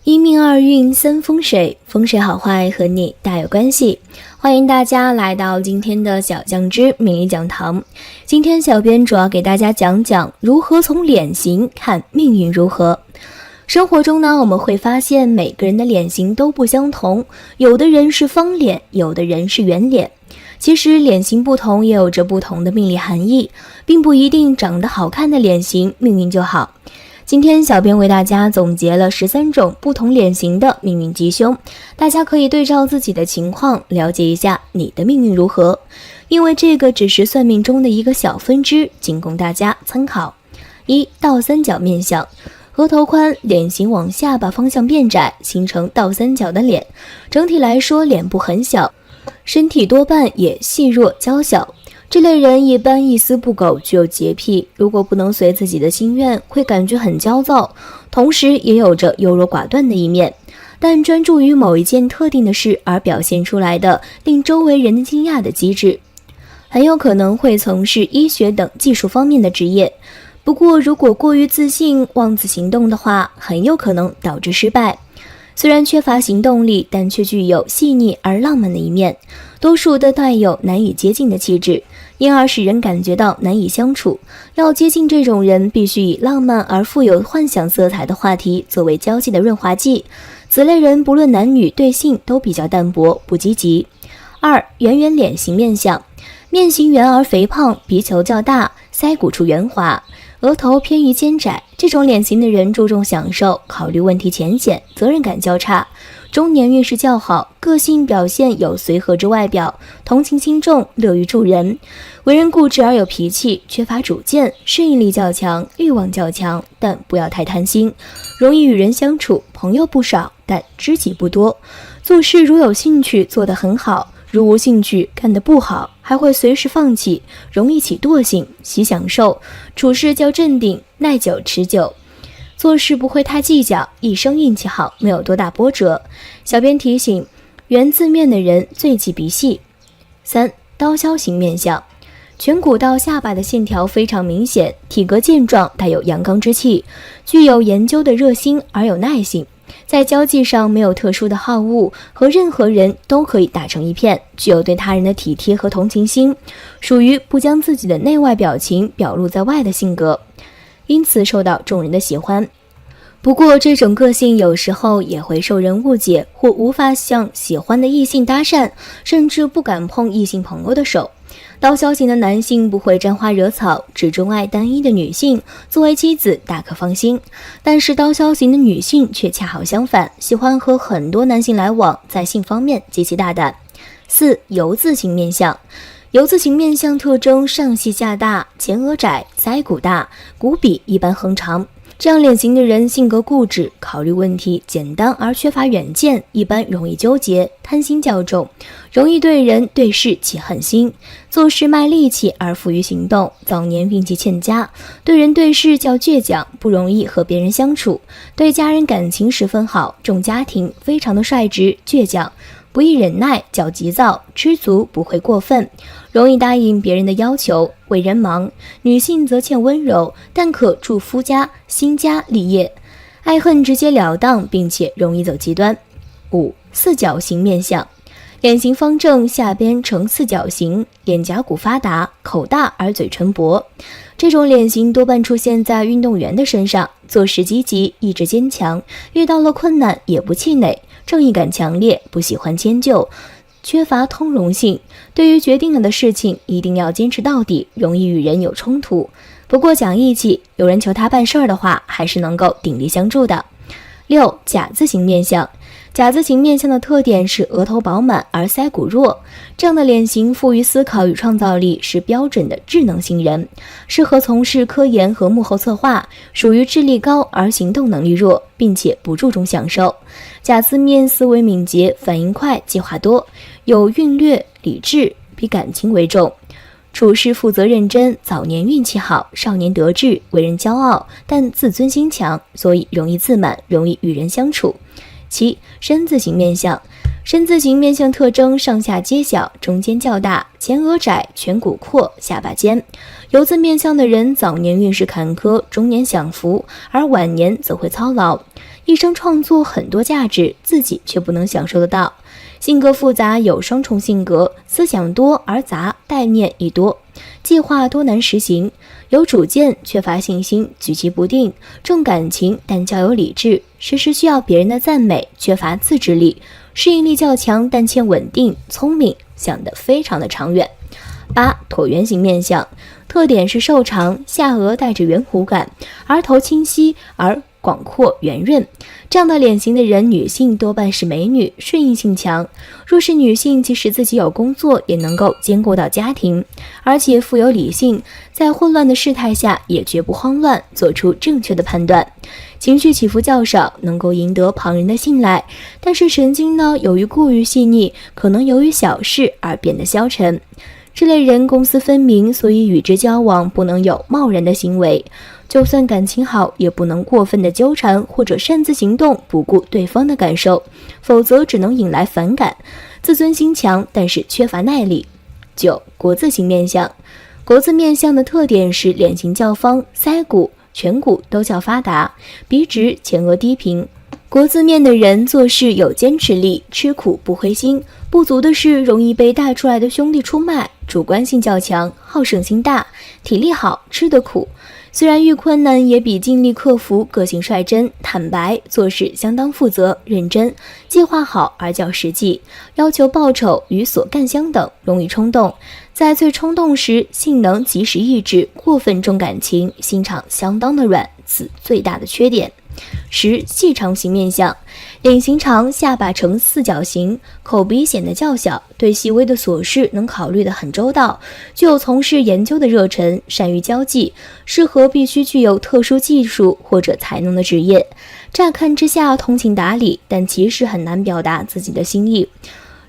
一命二运三风水，风水好坏和你大有关系。欢迎大家来到今天的小酱之命理讲堂。今天小编主要给大家讲讲如何从脸型看命运如何。生活中呢，我们会发现每个人的脸型都不相同，有的人是方脸，有的人是圆脸。其实脸型不同也有着不同的命理含义，并不一定长得好看的脸型命运就好。今天小编为大家总结了13种不同脸型的命运吉凶，大家可以对照自己的情况了解一下你的命运如何，因为这个只是算命中的一个小分支，仅供大家参考。一、倒三角面相，额头宽，脸型往下巴方向变窄，形成倒三角的脸，整体来说脸部很小，身体多半也细弱娇小。这类人一般一丝不苟，具有洁癖，如果不能随自己的心愿，会感觉很焦躁，同时也有着优柔寡断的一面，但专注于某一件特定的事而表现出来的令周围人惊讶的机智，很有可能会从事医学等技术方面的职业。不过如果过于自信，妄自行动的话，很有可能导致失败。虽然缺乏行动力，但却具有细腻而浪漫的一面，多数都带有难以接近的气质，因而使人感觉到难以相处。要接近这种人，必须以浪漫而富有幻想色彩的话题作为交际的润滑剂。此类人不论男女，对性都比较淡薄，不积极。二、圆圆脸型面相，面型圆而肥胖，鼻球较大，腮骨处圆滑，额头偏于肩窄。这种脸型的人注重享受，考虑问题浅显，责任感较差，中年运势较好，个性表现有随和之外表，同情心重，乐于助人，为人固执而有脾气，缺乏主见，适应力较强，欲望较强，但不要太贪心，容易与人相处，朋友不少，但知己不多。做事如有兴趣，做得很好，如无兴趣，干得不好，还会随时放弃，容易起惰性，喜享受，处事较镇定，耐久持久，做事不会太计较，一生运气好，没有多大波折。小编提醒，圆字面的人最忌鼻细。三、刀削型面相，颧骨到下巴的线条非常明显，体格健壮，带有阳刚之气，具有研究的热心而有耐性，在交际上没有特殊的好恶，和任何人都可以打成一片，具有对他人的体贴和同情心，属于不将自己的内外表情表露在外的性格，因此受到众人的喜欢。不过这种个性有时候也会受人误解，或无法向喜欢的异性搭讪，甚至不敢碰异性朋友的手。刀削型的男性不会沾花惹草，只钟爱单一的女性，作为妻子大可放心。但是刀削型的女性却恰好相反，喜欢和很多男性来往，在性方面极其大胆。四、油字型面相，油字型面相特征上细下大，前额窄，腮骨大，骨比一般横长。这样脸型的人性格固执，考虑问题简单而缺乏远见，一般容易纠结，贪心较重，容易对人对事起狠心，做事卖力气而富于行动，早年运气欠佳，对人对事较倔强，不容易和别人相处，对家人感情十分好，重家庭，非常的率直倔强，不易忍耐，较急躁，知足不会过分，容易答应别人的要求，为人忙。女性则欠温柔，但可助夫家兴家立业，爱恨直截了当，并且容易走极端。五、四角形面相，脸型方正，下边呈四角形，脸颊骨发达，口大而嘴唇薄。这种脸型多半出现在运动员的身上，做事积极，意志坚强，遇到了困难也不气馁，正义感强烈，不喜欢迁就，缺乏通融性，对于决定了的事情一定要坚持到底，容易与人有冲突，不过讲义气，有人求他办事儿的话，还是能够鼎力相助的。六、甲字形面相，甲字形面相的特点是额头饱满而腮骨弱，这样的脸型富于思考与创造力，是标准的智能型人，适合从事科研和幕后策划，属于智力高而行动能力弱，并且不注重享受。甲字面思维敏捷，反应快，计划多，有韵略，理智，比感情为重，处事负责认真，早年运气好，少年得志，为人骄傲，但自尊心强，所以容易自满，容易与人相处。七、身字形面相，身字形面相特征上下皆小，中间较大，前额窄，颧骨阔，下巴尖。油字面相的人早年运势坎坷，中年享福，而晚年则会操劳。一生创作很多价值，自己却不能享受得到。性格复杂，有双重性格，思想多而杂，概念亦多，计划多难实行，有主见，缺乏信心，举棋不定，重感情但较有理智，时时需要别人的赞美，缺乏自制力，适应力较强但欠稳定，聪明，想得非常的长远。8. 椭圆形面相，特点是瘦长，下颚带着圆弧感，额头清晰而广阔圆润，这样的脸型的人，女性多半是美女，顺应性强。若是女性，即使自己有工作，也能够兼顾到家庭，而且富有理性，在混乱的事态下也绝不慌乱，做出正确的判断。情绪起伏较少，能够赢得旁人的信赖，但是神经呢，由于过于细腻，可能由于小事而变得消沉。这类人公私分明，所以与之交往不能有贸然的行为，就算感情好，也不能过分的纠缠或者擅自行动，不顾对方的感受，否则只能引来反感。自尊心强，但是缺乏耐力。9. 国字形面相，国字面相的特点是脸型较方，腮骨、颧骨都较发达，鼻直，前额低平。国字面的人做事有坚持力，吃苦不灰心，不足的是容易被带出来的兄弟出卖，主观性较强，好胜心大，体力好，吃得苦。虽然遇困难也比尽力克服，个性率真坦白，做事相当负责认真，计划好而较实际，要求报酬与所干相等，容易冲动，在最冲动时性能及时抑制，过分重感情，心肠相当的软，此最大的缺点。10. 细长型面相，脸型长，下巴呈四角形，口鼻显得较小，对细微的琐事能考虑得很周到，具有从事研究的热忱，善于交际，适合必须具有特殊技术或者才能的职业。乍看之下通情达理，但其实很难表达自己的心意，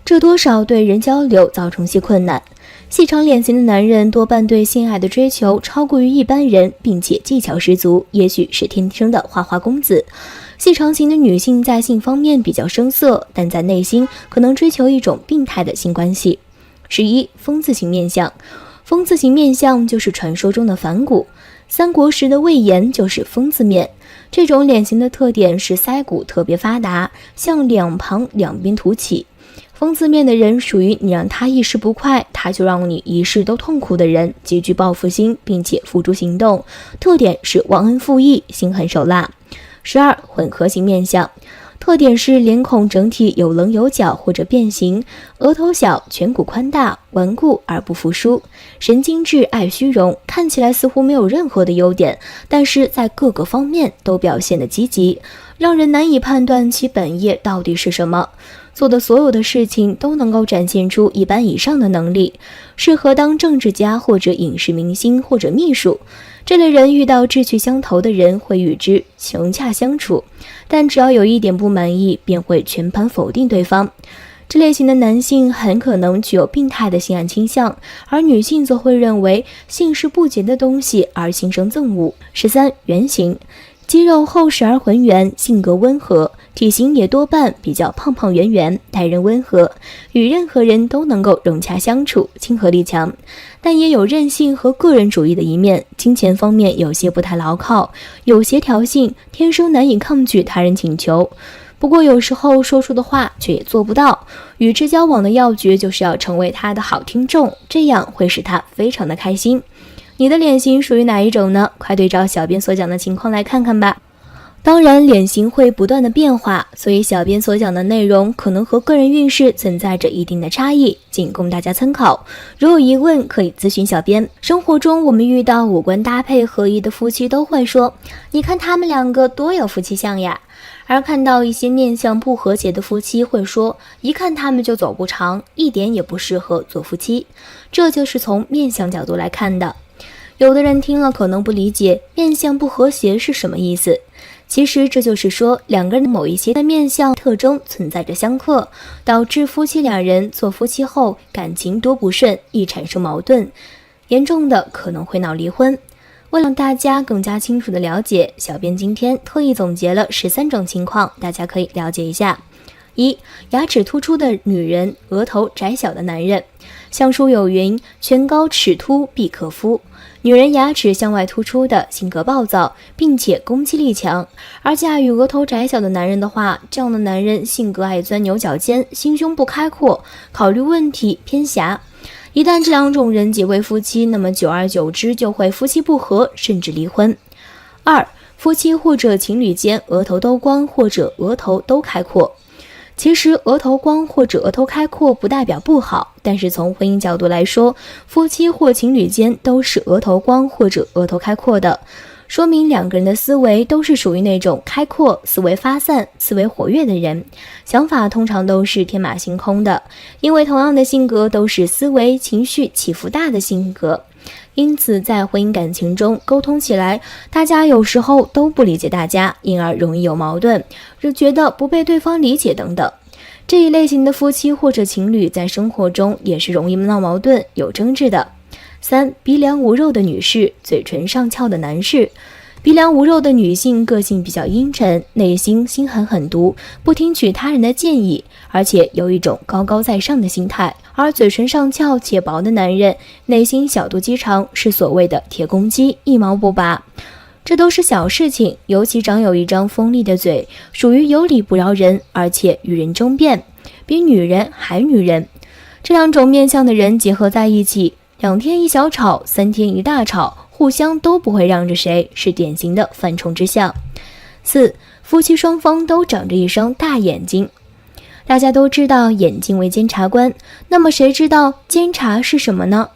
这多少对人交流造成些困难。细长脸型的男人多半对性爱的追求超过于一般人，并且技巧十足，也许是天生的花花公子。细长型的女性在性方面比较生涩，但在内心可能追求一种病态的性关系。11. 风字形面相，风字形面相就是传说中的反骨，三国时的魏延就是风字面。这种脸型的特点是腮骨特别发达，向两旁两边凸起。风字面的人属于你让他一时不快，他就让你一世都痛苦的人，极具报复心，并且付诸行动，特点是忘恩负义，心狠手辣。12. 混合型面相，特点是脸孔整体有棱有角或者变形，额头小，颧骨宽大，顽固而不服输，神经质，爱虚荣，看起来似乎没有任何的优点，但是在各个方面都表现得积极，让人难以判断其本业到底是什么。做的所有的事情都能够展现出一般以上的能力，适合当政治家或者影视明星或者秘书。这类人遇到志趣相投的人会与之融洽相处，但只要有一点不满意，便会全盘否定对方。这类型的男性很可能具有病态的性爱倾向，而女性则会认为性是不洁的东西而心生憎恶。13. 圆形，肌肉厚实而浑圆，性格温和，体型也多半比较胖胖圆圆，待人温和，与任何人都能够融洽相处，亲和力强，但也有任性和个人主义的一面，金钱方面有些不太牢靠，有协调性，天生难以抗拒他人请求。不过有时候说出的话却也做不到，与之交往的要诀就是要成为他的好听众，这样会使他非常的开心。你的脸型属于哪一种呢？快对照小编所讲的情况来看看吧。当然，脸型会不断的变化，所以小编所讲的内容可能和个人运势存在着一定的差异，仅供大家参考。如有疑问，可以咨询小编。生活中我们遇到五官搭配合一的夫妻都会说，你看他们两个多有夫妻相呀。而看到一些面相不和谐的夫妻会说，一看他们就走不长，一点也不适合做夫妻。这就是从面相角度来看的。有的人听了可能不理解面相不和谐是什么意思，其实这就是说两个人的某一些的面相特征存在着相克，导致夫妻两人做夫妻后感情多不顺，易产生矛盾，严重的可能会闹离婚。为了让大家更加清楚的了解，小编今天特意总结了13种情况，大家可以了解一下。一、牙齿突出的女人，额头窄小的男人。相书有云：颧高齿突必克夫。女人牙齿向外突出的，性格暴躁，并且攻击力强。而驾驭额头窄小的男人的话，这样的男人性格爱钻牛角尖，心胸不开阔，考虑问题偏狭。一旦这两种人结为夫妻，那么久而久之就会夫妻不和，甚至离婚。二、夫妻或者情侣间额头都光或者额头都开阔。其实额头光或者额头开阔不代表不好，但是从婚姻角度来说，夫妻或情侣间都是额头光或者额头开阔的，说明两个人的思维都是属于那种开阔、思维发散、思维活跃的人，想法通常都是天马行空的，因为同样的性格都是思维、情绪起伏大的性格。因此在婚姻感情中沟通起来，大家有时候都不理解大家，因而容易有矛盾，就觉得不被对方理解等等。这一类型的夫妻或者情侣在生活中也是容易闹矛盾、有争执的。三、鼻梁无肉的女士，嘴唇上翘的男士。鼻梁无肉的女性个性比较阴沉，内心心狠狠毒，不听取他人的建议，而且有一种高高在上的心态。而嘴唇上翘且薄的男人，内心小肚鸡肠，是所谓的铁公鸡，一毛不拔。这都是小事情，尤其长有一张锋利的嘴，属于有理不饶人，而且与人争辩，比女人还女人。这两种面相的人结合在一起，2天一小吵，3天一大吵，互相都不会让着谁，是典型的犯冲之相。四、夫妻双方都长着一双大眼睛。大家都知道眼睛为监察官，那么谁知道监察是什么呢？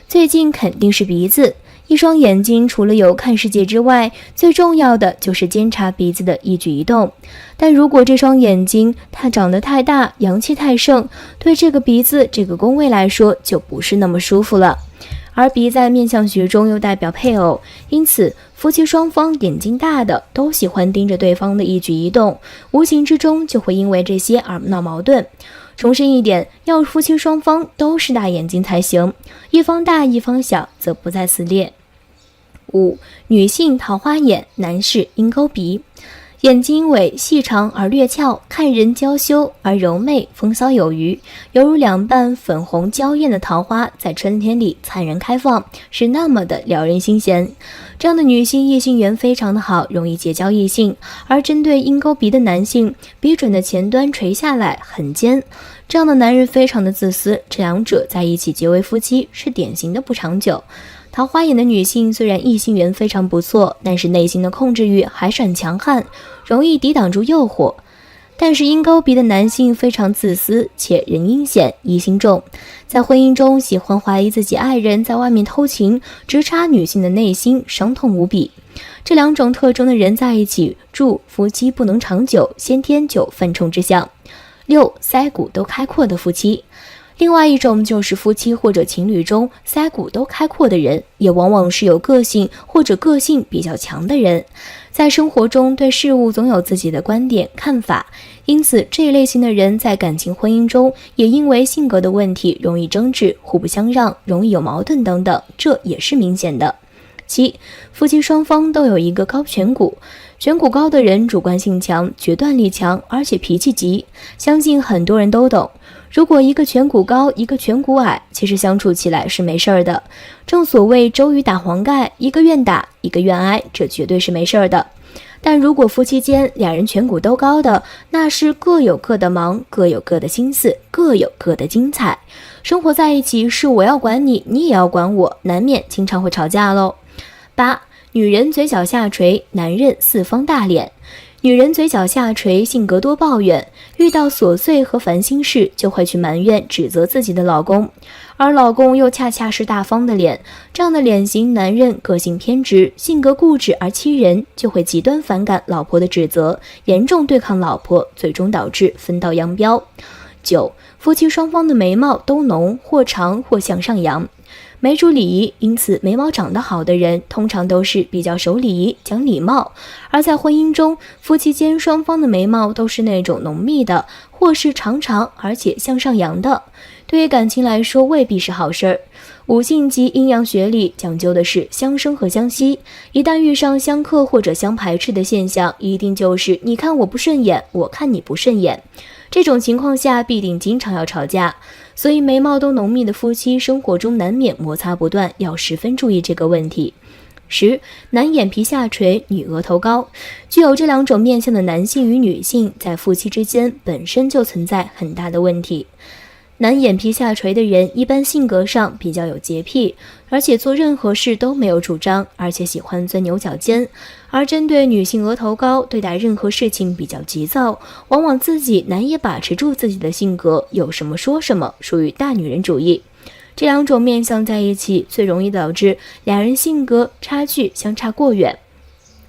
最近肯定是鼻子。一双眼睛除了有看世界之外，最重要的就是监察鼻子的一举一动。但如果这双眼睛它长得太大，阳气太盛，对这个鼻子这个宫位来说就不是那么舒服了。而鼻在面相学中又代表配偶，因此夫妻双方眼睛大的都喜欢盯着对方的一举一动，无形之中就会因为这些而闹矛盾。重申一点，要夫妻双方都是大眼睛才行，一方大一方小则不在此列。五、女性桃花眼，男士鹰钩鼻。眼睛尾细长而略翘，看人娇羞而柔媚，风骚有余，犹如两瓣粉红娇艳的桃花在春天里灿然开放，是那么的撩人心弦。这样的女性异性缘非常的好，容易结交异性。而针对鹰钩鼻的男性，鼻准的前端垂下来很尖，这样的男人非常的自私，这两者在一起结为夫妻是典型的不长久。桃花眼的女性虽然异性缘非常不错，但是内心的控制欲还是很强悍，容易抵挡住诱惑。但是鹰钩鼻的男性非常自私，且人阴险，疑心重，在婚姻中喜欢怀疑自己爱人在外面偷情，直插女性的内心，伤痛无比。这两种特征的人在一起住，夫妻不能长久，先天就犯冲之相。六、腮骨都开阔的夫妻。另外一种就是夫妻或者情侣中腮骨都开阔的人，也往往是有个性或者个性比较强的人，在生活中对事物总有自己的观点看法，因此这一类型的人在感情婚姻中也因为性格的问题容易争执，互不相让，容易有矛盾等等，这也是明显的。七、夫妻双方都有一个高颧骨。颧骨高的人主观性强，决断力强，而且脾气急，相信很多人都懂。如果一个颧骨高，一个颧骨矮，其实相处起来是没事儿的。正所谓周瑜打黄盖，一个愿打，一个愿挨，这绝对是没事儿的。但如果夫妻间两人颧骨都高的，那是各有各的忙，各有各的心思，各有各的精彩。生活在一起是我要管你，你也要管我，难免经常会吵架喽。八、女人嘴角下垂，男人四方大脸。女人嘴角下垂，性格多抱怨，遇到琐碎和烦心事就会去埋怨指责自己的老公，而老公又恰恰是大方的脸，这样的脸型男人个性偏执，性格固执而欺人，就会极端反感老婆的指责，严重对抗老婆，最终导致分道扬镳。九、夫妻双方的眉毛都浓，或长或向上扬。眉主礼仪，因此眉毛长得好的人通常都是比较守礼仪、讲礼貌。而在婚姻中，夫妻间双方的眉毛都是那种浓密的，或是长长而且向上扬的，对于感情来说未必是好事儿。五行及阴阳学里讲究的是相生和相吸，一旦遇上相克或者相排斥的现象，一定就是你看我不顺眼，我看你不顺眼。这种情况下必定经常要吵架，所以眉毛都浓密的夫妻生活中难免摩擦不断，要十分注意这个问题。10. 男眼皮下垂，女额头高。具有这两种面相的男性与女性在夫妻之间本身就存在很大的问题。男眼皮下垂的人一般性格上比较有洁癖，而且做任何事都没有主张，而且喜欢钻牛角尖。而针对女性额头高，对待任何事情比较急躁，往往自己难以把持住自己的性格，有什么说什么，属于大女人主义。这两种面相在一起，最容易导致两人性格差距相差过远，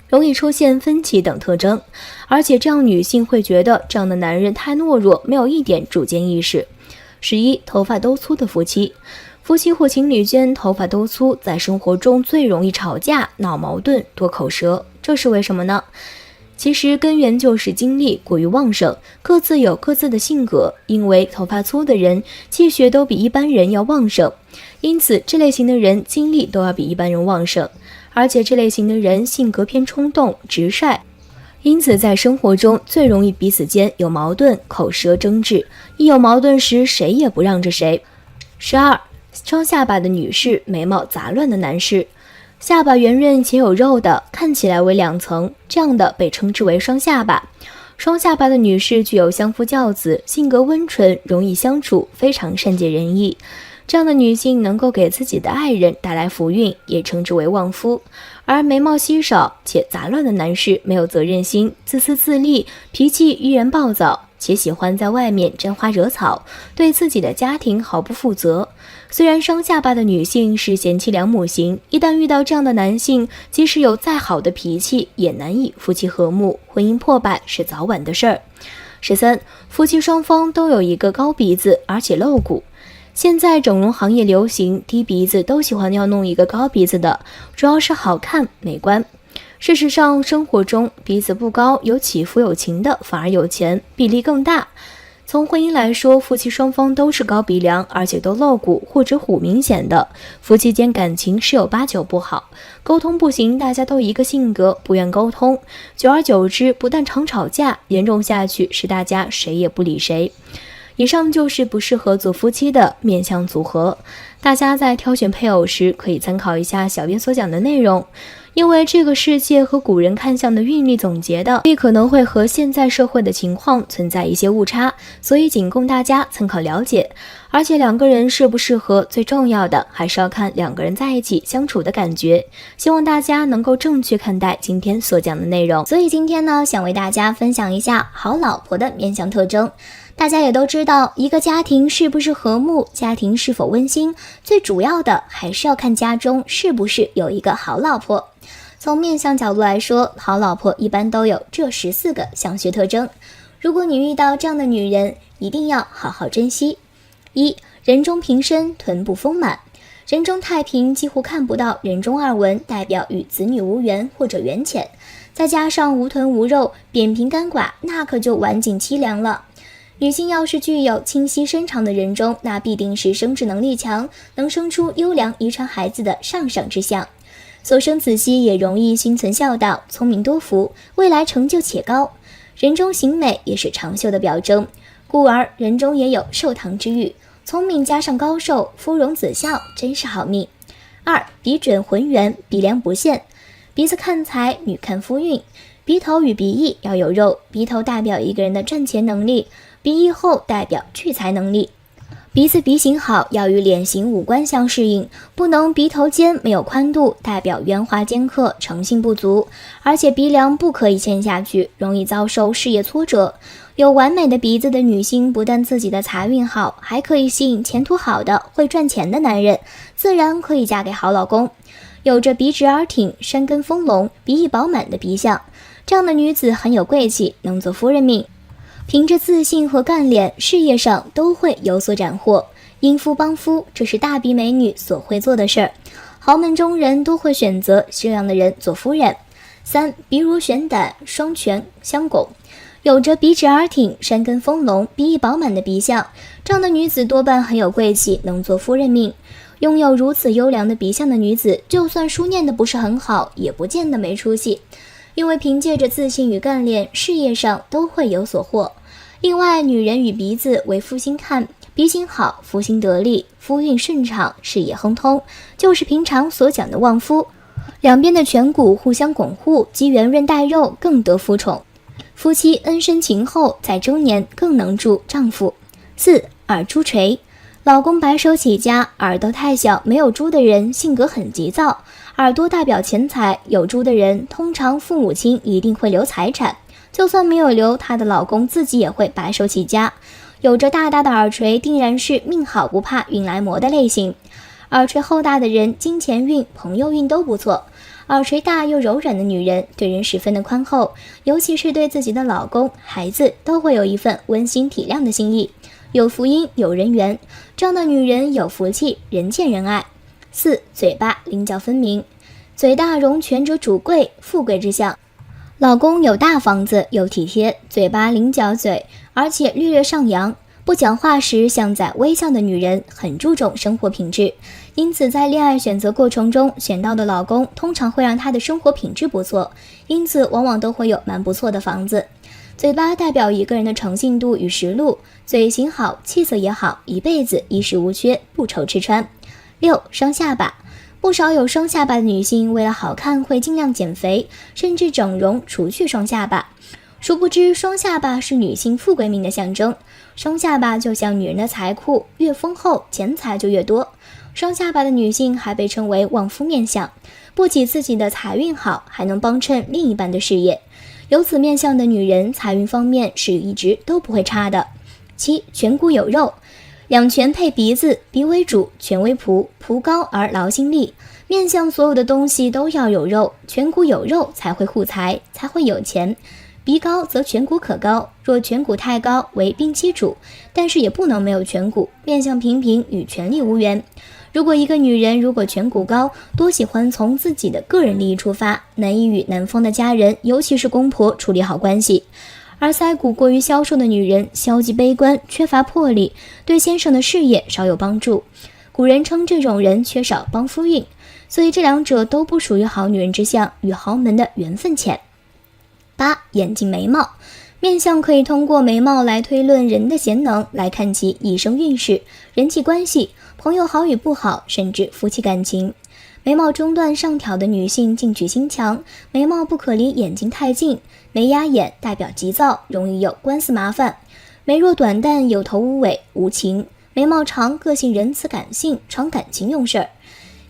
容易出现分歧等特征。而且这样女性会觉得这样的男人太懦弱，没有一点主见意识。11. 头发都粗的夫妻。夫妻或情侣间头发都粗，在生活中最容易吵架、闹矛盾、多口舌，这是为什么呢？其实根源就是精力过于旺盛，各自有各自的性格，因为头发粗的人气血都比一般人要旺盛，因此这类型的人精力都要比一般人旺盛，而且这类型的人性格偏冲动、直率，因此在生活中最容易彼此间有矛盾、口舌争执，一有矛盾时谁也不让着谁。12. 双下巴的女士，眉毛杂乱的男士。下巴圆润且有肉的，看起来为两层，这样的被称之为双下巴。双下巴的女士具有相夫教子，性格温纯，容易相处，非常善解人意。这样的女性能够给自己的爱人带来福运，也称之为旺夫。而眉毛稀少且杂乱的男士没有责任心，自私自利，脾气依然暴躁，且喜欢在外面沾花惹草，对自己的家庭毫不负责。虽然双下巴的女性是贤妻良母型，一旦遇到这样的男性，即使有再好的脾气，也难以夫妻和睦，婚姻破败是早晚的事儿。13. 夫妻双方都有一个高鼻子，而且露骨。现在整容行业流行，低鼻子都喜欢要弄一个高鼻子的，主要是好看美观。事实上，生活中鼻子不高有起伏有情的反而有钱，比例更大。从婚姻来说，夫妻双方都是高鼻梁，而且都露骨或者虎明显的，夫妻间感情十有八九不好，沟通不行，大家都一个性格，不愿沟通，久而久之，不但常吵架，严重下去是大家谁也不理谁。以上就是不适合做夫妻的面相组合，大家在挑选配偶时可以参考一下小编所讲的内容，因为这个世界和古人看相的运力总结的，也可能会和现在社会的情况存在一些误差，所以仅供大家参考了解。而且两个人适不适合，最重要的还是要看两个人在一起相处的感觉。希望大家能够正确看待今天所讲的内容。所以今天呢，想为大家分享一下好老婆的面相特征。大家也都知道，一个家庭是不是和睦，家庭是否温馨，最主要的还是要看家中是不是有一个好老婆。从面相角度来说，好老婆一般都有这14个相学特征。如果你遇到这样的女人，一定要好好珍惜。1. 人中平身，臀部丰满。人中太平，几乎看不到人中二纹，代表与子女无缘或者缘浅。再加上无臀无肉，扁平干寡，那可就晚景凄凉了。女性要是具有清晰深长的人中，那必定是生殖能力强，能生出优良遗传孩子的上上之相。所生子息也容易心存孝道，聪明多福，未来成就且高。人中形美也是长寿的表征，故而人中也有寿堂之誉。聪明加上高寿，夫荣子孝，真是好命。2. 鼻准浑圆，鼻梁不陷。鼻子看财，女看夫运。鼻头与鼻翼要有肉，鼻头代表一个人的赚钱能力，鼻翼后代表聚财能力。鼻子鼻型好，要与脸型五官相适应，不能鼻头尖没有宽度，代表圆滑尖刻，诚信不足。而且鼻梁不可以陷下去，容易遭受事业挫折。有完美的鼻子的女性，不但自己的财运好，还可以吸引前途好的会赚钱的男人，自然可以嫁给好老公。有着鼻直而挺、山根丰隆、鼻翼饱满的鼻相，这样的女子很有贵气，能做夫人命。凭着自信和干练，事业上都会有所斩获。因夫帮夫，这是大鼻美女所会做的事儿。豪门中人都会选择这样的人做夫人。3. 鼻如悬胆，双拳相拱。有着鼻直而挺、山根丰隆、鼻翼饱满的鼻相，这样的女子多半很有贵气，能做夫人命。拥有如此优良的鼻相的女子，就算书念得不是很好，也不见得没出息，因为凭借着自信与干练，事业上都会有所获。另外，女人与鼻子为夫星看，鼻型好，夫星得力，夫运顺畅，事业亨通，就是平常所讲的旺夫。两边的颧骨互相巩固，及圆润带肉，更得夫宠。夫妻恩深情厚，在中年更能助丈夫。4. 耳珠垂，老公白手起家，耳朵太小没有珠的人性格很急躁，耳朵代表钱财，有珠的人通常父母亲一定会留财产，就算没有留，她的老公自己也会白手起家。有着大大的耳垂，定然是命好不怕运来磨的类型。耳垂厚大的人，金钱运、朋友运都不错。耳垂大又柔软的女人，对人十分的宽厚，尤其是对自己的老公、孩子，都会有一份温馨体谅的心意。有福音，有人缘，这样的女人有福气，人见人爱。4. 嘴巴棱角分明，嘴大容权者主贵，富贵之相。老公有大房子，有体贴，嘴巴棱角嘴，而且略略上扬，不讲话时像在微笑的女人，很注重生活品质，因此在恋爱选择过程中选到的老公通常会让她的生活品质不错，因此往往都会有蛮不错的房子。嘴巴代表一个人的诚信度与实路，嘴型好，气色也好，一辈子衣食无缺，不愁吃穿。6. 双下巴，不少有双下巴的女性为了好看会尽量减肥，甚至整容除去双下巴。殊不知双下巴是女性富贵命的象征，双下巴就像女人的财库，越丰厚钱财就越多。双下巴的女性还被称为旺夫面相，不仅自己的财运好，还能帮衬另一半的事业。有此面相的女人，财运方面是一直都不会差的。7. 颧骨有肉，两颧配鼻子，鼻为主，颧为仆，仆高而劳心力。面相所有的东西都要有肉，颧骨有肉才会护财，才会有钱。鼻高则颧骨可高，若颧骨太高为病期主，但是也不能没有颧骨，面相平平与权力无缘。如果一个女人如果颧骨高，多喜欢从自己的个人利益出发，难以与男方的家人，尤其是公婆处理好关系。而腮骨过于消瘦的女人，消极悲观，缺乏魄力，对先生的事业少有帮助。古人称这种人缺少帮夫运，所以这两者都不属于好女人之相，与豪门的缘分浅。8. 眼睛眉毛，面相可以通过眉毛来推论人的贤能，来看其一生运势、人际关系、朋友好与不好，甚至夫妻感情。眉毛中段上挑的女性进取心强，眉毛不可离眼睛太近，眉压眼代表急躁，容易有官司麻烦。眉若短淡，有头无尾，无情。眉毛长，个性仁慈感性，常感情用事儿。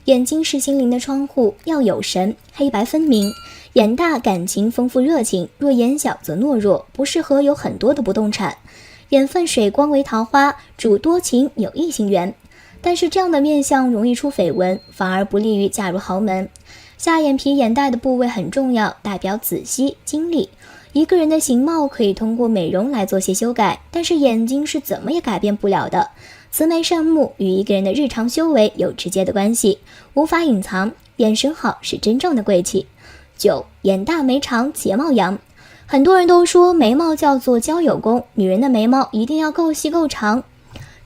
眼睛是心灵的窗户，要有神，黑白分明。眼大感情丰富热情，若眼小则懦弱，不适合有很多的不动产。眼泛水光为桃花，主多情有异性缘，但是这样的面相容易出绯闻，反而不利于嫁入豪门。下眼皮眼袋的部位很重要，代表子息精力。一个人的形貌可以通过美容来做些修改，但是眼睛是怎么也改变不了的。慈眉善目与一个人的日常修为有直接的关系，无法隐藏，眼神好是真正的贵气。9. 眼大眉长，睫毛扬。很多人都说眉毛叫做交友功，女人的眉毛一定要够细够长，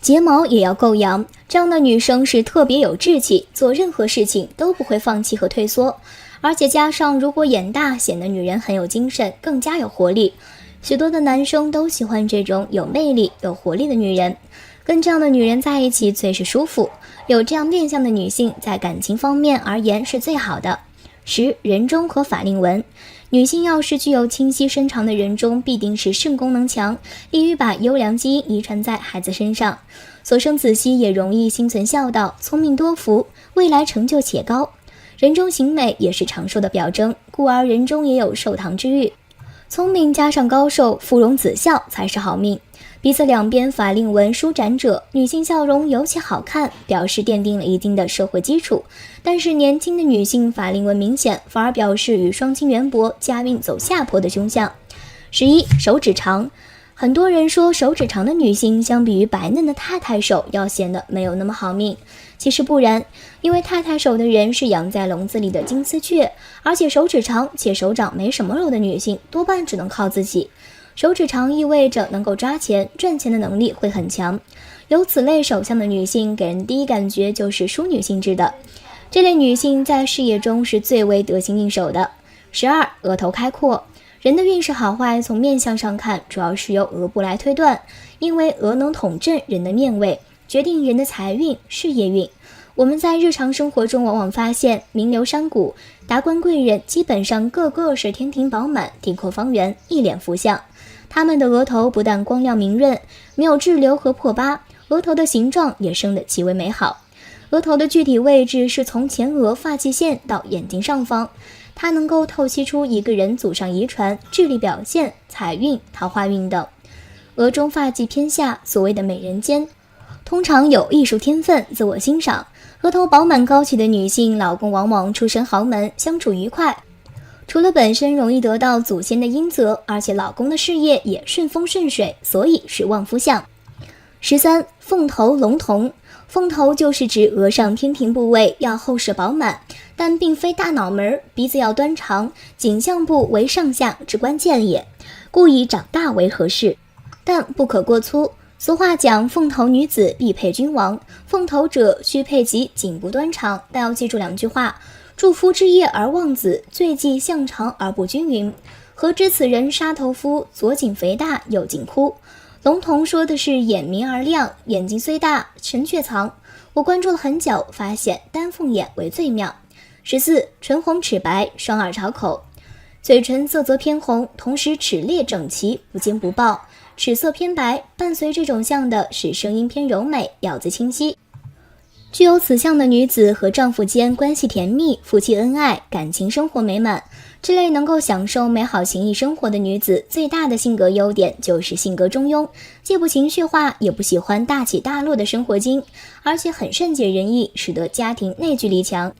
睫毛也要够扬，这样的女生是特别有志气，做任何事情都不会放弃和退缩。而且加上如果眼大，显得女人很有精神，更加有活力。许多的男生都喜欢这种有魅力、有活力的女人，跟这样的女人在一起最是舒服。有这样面相的女性，在感情方面而言是最好的。10. 人中和法令纹，女性要是具有清晰深长的人中，必定是肾功能强，利于把优良基因遗传在孩子身上，所生子息也容易心存孝道，聪明多福，未来成就且高。人中形美也是长寿的表征，故而人中也有寿堂之誉。聪明加上高寿，富荣子孝才是好命。鼻子两边法令纹舒展者，女性笑容尤其好看，表示奠定了一定的社会基础。但是年轻的女性法令纹明显，反而表示与双亲缘薄，家运走下坡的凶相。11. 手指长，很多人说手指长的女性相比于白嫩的太太手要显得没有那么好命，其实不然，因为太太手的人是养在笼子里的金丝雀，而且手指长且手掌没什么肉的女性多半只能靠自己。手指长意味着能够抓钱，赚钱的能力会很强。有此类手相的女性给人第一感觉就是淑女性质的，这类女性在事业中是最为得心应手的。12. 额头开阔。人的运势好坏从面相上看，主要是由额部来推断，因为额能统正人的面位，决定人的财运、事业运。我们在日常生活中往往发现，名流山谷、达官贵人基本上个个是天庭饱满、地阔方圆、一脸福相。他们的额头不但光亮明润，没有滞留和破疤，额头的形状也生得极为美好。额头的具体位置是从前额发际线到眼睛上方，它能够透析出一个人祖上遗传、智力表现、财运、桃花运等。额中发际偏下，所谓的美人尖，通常有艺术天分、自我欣赏。额头饱满高起的女性，老公往往出身豪门，相处愉快。除了本身容易得到祖先的阴泽，而且老公的事业也顺风顺水，所以是旺夫相。13. 凤头龙瞳。凤头就是指额上天庭部位要厚实饱满，但并非大脑门，鼻子要端长，颈项部为上下之关键也，故以长大为合适，但不可过粗。俗话讲，凤头女子必配君王，凤头者须配及颈部端长，但要记住2句话：助夫之业而旺子，最忌相长而不均匀。何知此人沙头夫，左颈肥大，右颈枯。龙瞳说的是眼明而亮，眼睛虽大，神却藏。我关注了很久，发现丹凤眼为最妙。14. 唇红齿白，双耳朝口。嘴唇色泽偏红，同时齿列整齐，不尖不暴，齿色偏白。伴随这种相的是声音偏柔美，咬字清晰。具有此相的女子和丈夫间关系甜蜜，夫妻恩爱，感情生活美满。这类能够享受美好情谊生活的女子，最大的性格优点就是性格中庸，既不情绪化，也不喜欢大起大落的生活经，而且很善解人意，使得家庭内聚力强，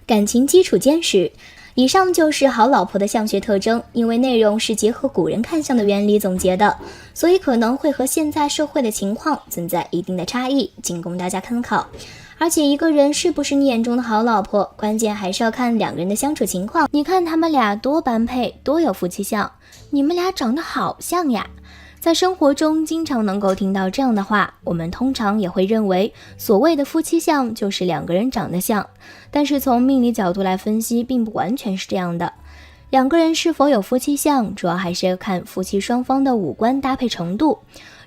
感情基础坚实。以上就是好老婆的相学特征，因为内容是结合古人看相的原理总结的，所以可能会和现在社会的情况存在一定的差异，仅供大家参考。而且一个人是不是你眼中的好老婆，关键还是要看2个人的相处情况。你看他们俩多般配，多有夫妻相，你们俩长得好像呀。在生活中经常能够听到这样的话，我们通常也会认为所谓的夫妻相就是2个人长得像，但是从命理角度来分析，并不完全是这样的。2个人是否有夫妻相，主要还是要看夫妻双方的五官搭配程度。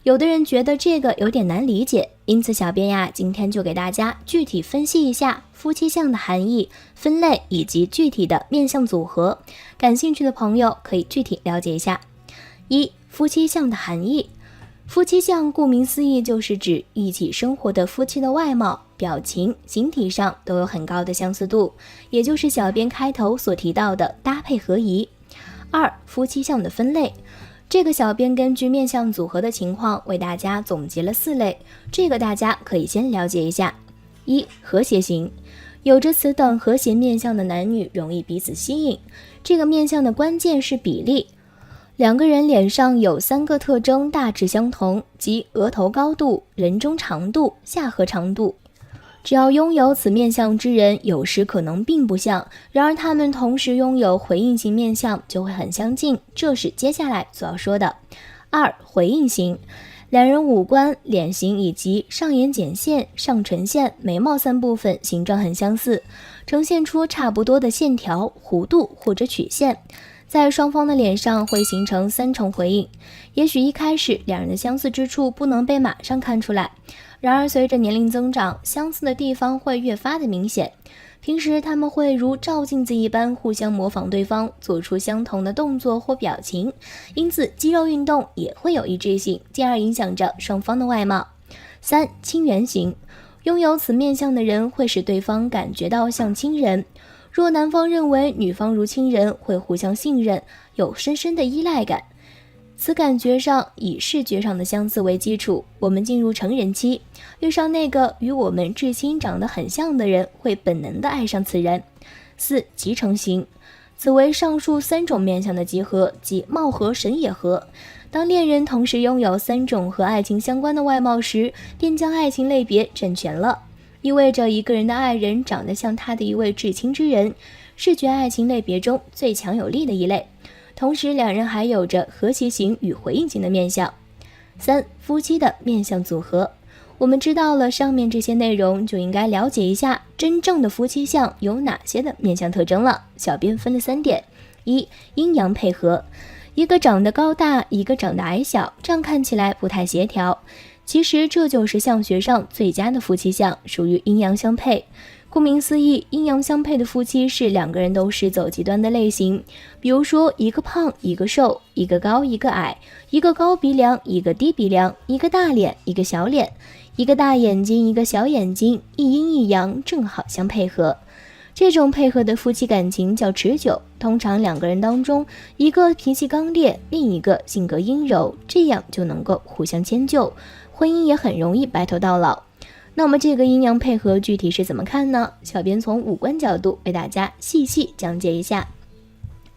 有的人觉得这个有点难理解，因此小编呀，今天就给大家具体分析一下夫妻相的含义、分类以及具体的面相组合。感兴趣的朋友可以具体了解一下。1. 夫妻相的含义。夫妻相顾名思义就是指一起生活的夫妻的外貌、表情、形体上都有很高的相似度，也就是小编开头所提到的搭配合宜。2. 夫妻相的分类。这个小编根据面相组合的情况为大家总结了4类，这个大家可以先了解一下。1. 和谐型。有着此等和谐面相的男女容易彼此吸引，这个面相的关键是比例。2个人脸上有3个特征大致相同，即额头高度、人中长度、下颌长度。只要拥有此面相之人，有时可能并不像，然而他们同时拥有回应型面相，就会很相近，这是接下来所要说的。2. 回应型。2人五官、脸型以及上眼睑线、上唇线、眉毛3部分形状很相似，呈现出差不多的线条、弧度或者曲线，在双方的脸上会形成3重回应。也许一开始2人的相似之处不能被马上看出来，然而随着年龄增长，相似的地方会越发的明显。平时他们会如照镜子一般互相模仿对方，做出相同的动作或表情，因此肌肉运动也会有一致性，进而影响着双方的外貌。3. 亲缘型。拥有此面相的人会使对方感觉到像亲人，若男方认为女方如亲人，会互相信任，有深深的依赖感。此感觉上以视觉上的相似为基础，我们进入成人期，遇上那个与我们至亲长得很像的人，会本能的爱上此人。4. 集成型。此为上述3种面相的集合，即貌合神也合。当恋人同时拥有3种和爱情相关的外貌时，便将爱情类别占全了，意味着一个人的爱人长得像他的一位至亲之人，视觉爱情类别中最强有力的一类。同时2人还有着和谐型与回应型的面相。3. 夫妻的面相组合。我们知道了上面这些内容，就应该了解一下真正的夫妻相有哪些的面相特征了。小编分了3点：一、阴阳配合，一个长得高大，一个长得矮小，这样看起来不太协调。其实这就是相学上最佳的夫妻相，属于阴阳相配。顾名思义，阴阳相配的夫妻是2个人都是走极端的类型，比如说一个胖一个瘦，一个高一个矮，一个高鼻梁一个低鼻梁，一个大脸一个小脸，一个大眼睛一个小眼睛，一阴一阳正好相配合。这种配合的夫妻感情较持久，通常2个人当中一个脾气刚烈，另一个性格阴柔，这样就能够互相迁就，婚姻也很容易白头到老。那么这个阴阳配合具体是怎么看呢？小编从五官角度为大家细细讲解一下。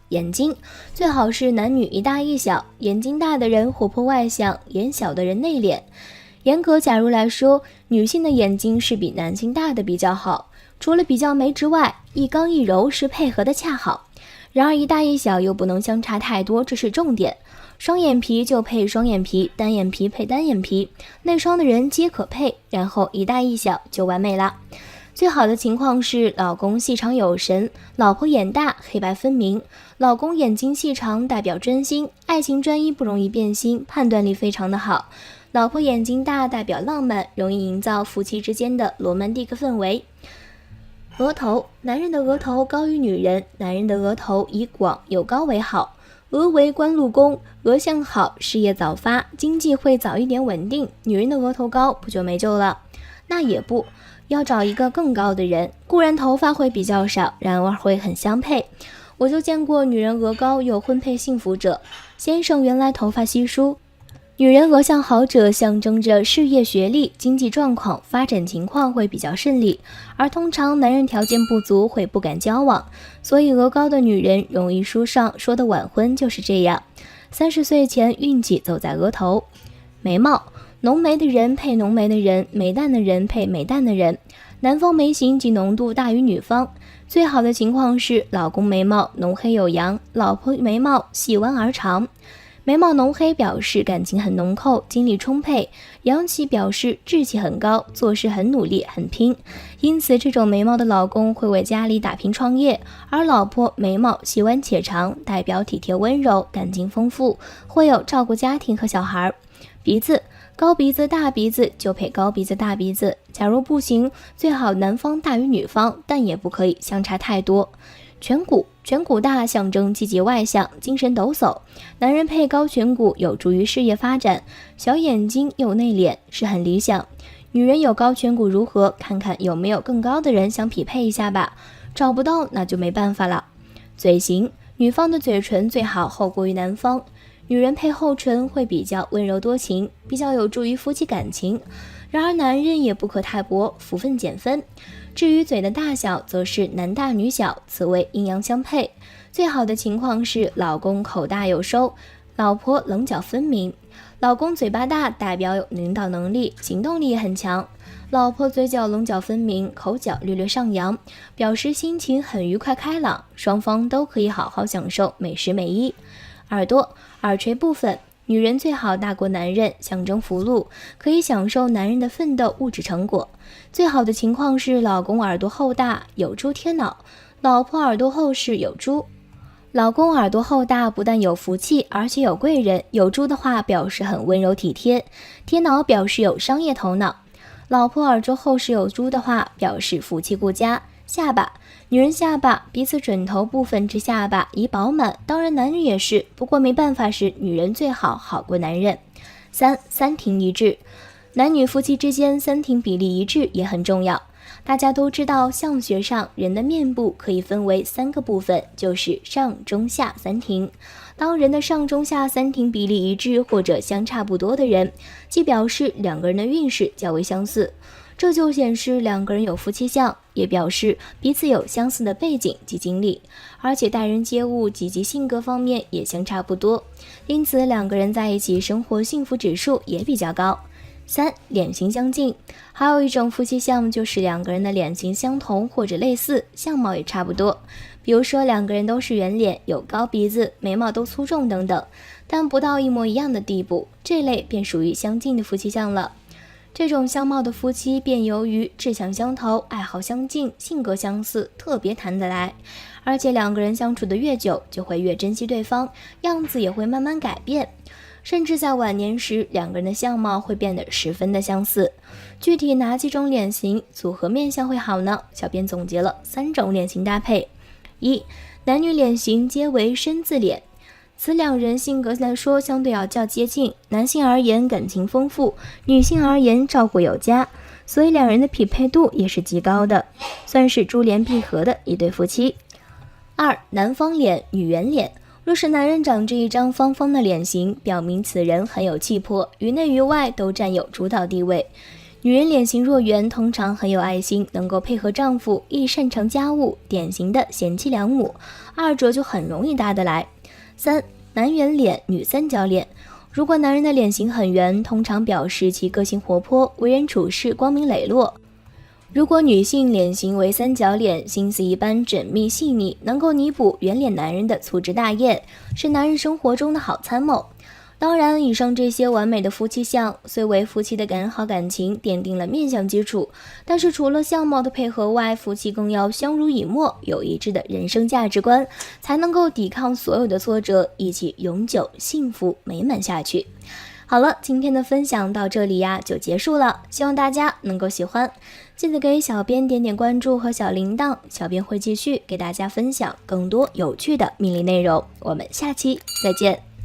眼睛最好是男女一大一小，眼睛大的人活泼外向，眼小的人内敛。严格假如来说，女性的眼睛是比男性大的比较好，除了比较美之外，一刚一柔是配合的恰好。然而一大一小又不能相差太多，这是重点。双眼皮就配双眼皮，单眼皮配单眼皮，内双的人皆可配，然后一大一小就完美了。最好的情况是老公细长有神，老婆眼大黑白分明。老公眼睛细长代表专心，爱情专一不容易变心，判断力非常的好。老婆眼睛大代表浪漫，容易营造夫妻之间的罗曼蒂克氛围。额头，男人的额头高于女人，男人的额头以广有高为好。额为官禄宫，额相好，事业早发，经济会早一点稳定。女人的额头高不就没救了？那也不要找一个更高的人，固然头发会比较少，然而会很相配。我就见过女人额高又婚配幸福者，先生原来头发稀疏。女人额相好者象征着事业学历、经济状况、发展情况会比较顺利，而通常男人条件不足会不敢交往，所以额高的女人容易书上说的晚婚就是这样。30岁前运气走在额头。眉毛，浓眉的人配浓眉的人，眉淡的人配眉淡的人，男方眉形及浓度大于女方。最好的情况是老公眉毛浓黑有阳，老婆眉毛细弯而长。眉毛浓黑表示感情很浓厚，精力充沛，阳气表示志气很高，做事很努力很拼，因此这种眉毛的老公会为家里打拼创业，而老婆眉毛细弯且长，代表体贴温柔，感情丰富，会有照顾家庭和小孩。鼻子，高鼻子大鼻子就配高鼻子大鼻子，假如不行，最好男方大于女方，但也不可以相差太多。颧骨，颧骨大象征积极外向，精神抖擞，男人配高颧骨有助于事业发展，小眼睛又内敛是很理想。女人有高颧骨如何？看看有没有更高的人相匹配一下吧，找不到那就没办法了。嘴型，女方的嘴唇最好厚过于男方，女人配厚唇会比较温柔多情，比较有助于夫妻感情。然而男人也不可太薄，福分减分。至于嘴的大小，则是男大女小，此为阴阳相配。最好的情况是老公口大有收，老婆棱角分明。老公嘴巴大代表有领导能力，行动力也很强，老婆嘴角棱角分明，口角略略上扬，表示心情很愉快开朗，双方都可以好好享受每时每一。耳朵，耳垂部分，女人最好大过男人，象征福禄，可以享受男人的奋斗物质成果。最好的情况是老公耳朵厚大，有猪贴脑，老婆耳朵厚实有猪。老公耳朵厚大不但有福气，而且有贵人，有猪的话表示很温柔体贴，贴脑表示有商业头脑。老婆耳朵厚实有猪的话，表示福气顾家。下巴，女人下巴彼此枕头部分之下巴宜饱满，当然男人也是，不过没办法是女人最好好过男人。三庭一致，男女夫妻之间三庭比例一致也很重要。大家都知道相学上人的面部可以分为3个部分，就是上中下三庭。当人的上中下三庭比例一致或者相差不多的人，既表示2个人的运势较为相似，这就显示2个人有夫妻相，也表示彼此有相似的背景及经历，而且待人接物及性格方面也相差不多，因此2个人在一起生活幸福指数也比较高。3. 脸型相近，还有一种夫妻相就是2个人的脸型相同或者类似，相貌也差不多，比如说2个人都是圆脸，有高鼻子，眉毛都粗重等等，但不到一模一样的地步，这类便属于相近的夫妻相了。这种相貌的夫妻便由于志向相投、爱好相近、性格相似，特别谈得来。而且两个人相处的越久，就会越珍惜对方，样子也会慢慢改变。甚至在晚年时，两个人的相貌会变得十分的相似。具体哪几种脸型组合面相会好呢？小编总结了3种脸型搭配。1. 男女脸型皆为深字脸，此两人性格来说相对要较接近，男性而言感情丰富，女性而言照顾有加，所以两人的匹配度也是极高的，算是珠联璧合的一对夫妻。2. 男方脸，女圆脸。若是男人长着一张方方的脸型，表明此人很有气魄，于内于外都占有主导地位。女人脸型若圆，通常很有爱心，能够配合丈夫，亦擅长家务，典型的贤妻良母，二者就很容易搭得来。3. 男圆脸，女三角脸。如果男人的脸型很圆，通常表示其个性活泼，为人处事光明磊落。如果女性脸型为三角脸，心思一般缜密细腻，能够弥补圆脸男人的粗枝大叶，是男人生活中的好参谋。当然，以上这些完美的夫妻相，虽为夫妻的感好感情奠定了面相基础，但是除了相貌的配合外，夫妻更要相濡以沫，有一致的人生价值观，才能够抵抗所有的挫折，一起永久幸福美满下去。好了，今天的分享到这里呀就结束了，希望大家能够喜欢，记得给小编点点关注和小铃铛，小编会继续给大家分享更多有趣的命理内容，我们下期再见。